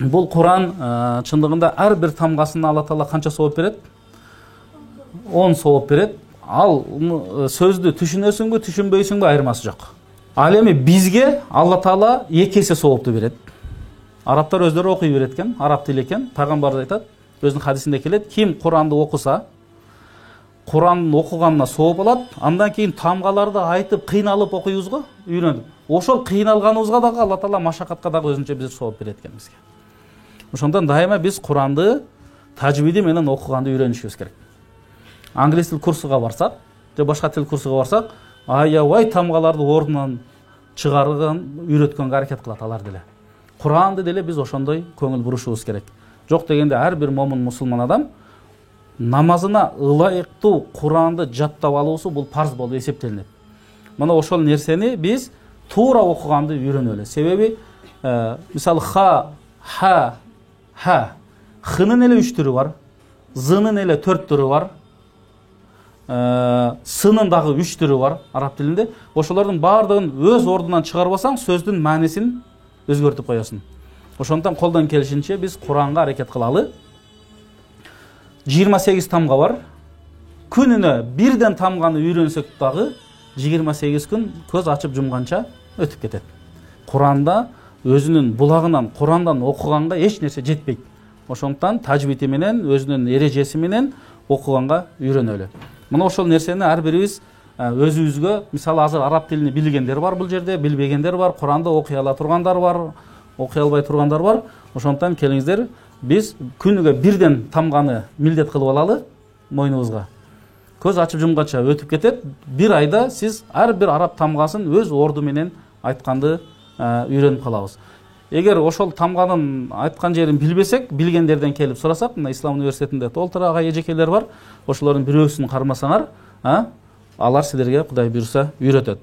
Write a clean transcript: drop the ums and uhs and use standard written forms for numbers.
Бұл Құран чындыгында ар бир тамгасына Алла Таала канча сауап берет? 10 сауап берет. Ал сөздү түшүнөсүңбү, түшүнбөйсүңбү айырмасы жок. Ал эми бизге Алла Таала 2 есе сауапты берет. Арабтар өздөрү окуй берет экен, араб тили экен. Пайгамбар айтат, өзүнүн хадисинде келет, ким Куранды окуса, Куранды окуганына сауап алат, андан кийин тамгаларды айтып, кыйналып окуйбузго, үйрөнүп. Ошол кыйналганыбызга дагы Алла Таала машакатка дагы өзүнчө бизге сауап берет экен бизге. Ошондон дайыма биз Куранды тажвиди менен окуганды үйрөнүшүбүз керек. Англис тил курсуга барсак, же башка тил курсуга барсак, аябай тамгаларды ордунан чыгарган, үйрөткөнгө аракет кылат алар деле. Куранды деле биз ошондой көңүл бурушубуз керек. Жок дегенде ар бир момун мусулман адам намазына ылайыктуу Куранды жаттап алуусу бул парз болуп эсептелинет. Мына ошол нерсени биз туура окуганды үйрөнөлү. Себеби мисалы ха, хынын эле 3 түрү бар, зынын эле 4 түрү бар, сынын дагы 3 түрү бар араб тилинде. Ошолордун баардыгын өз ордунан чыгарбасаң, сөздүн маанисин өзгөртүп коесуң. Ошондон колдон келишинче биз Куранга аракет кылалы. 28 тамга бар. Күнүнө бирден тамганы үйрөнсөк дагы 28 күн көз ачып жумганча өтүп кетет. Куранда өзүнүн булагынан, Курандан окуганга эч нерсе жетпейт. Ошондон тажвиди менен, өзүнүн эрежеси менен окуганга үйрөнөлү. Мына ошол нерсени ар бирибиз өзүбүзгө, мисалы азыр араб тилини билгендер бар бул жерде, билбегендер бар, Куранды окуй ала тургандар бар, окуй албай тургандар бар. Ошондон келиңиздер, биз күнүгө бирден тамганы милдет кылып алалы мойнубузга. Көз ачып жумганча өтүп кетет. Bir айда сиз ар бир араб тамгасын өз орду менен айтканды үйрөнүп калабыз. Эгер ошол тамганын айткан жерин билбесек, билгендерден келип сурасак, мына Ислам университетинде толтура эжекелер бар. Ошолордун бирөөсүн кармасаңар, алар силерге Кудай буйруса үйрөтөт.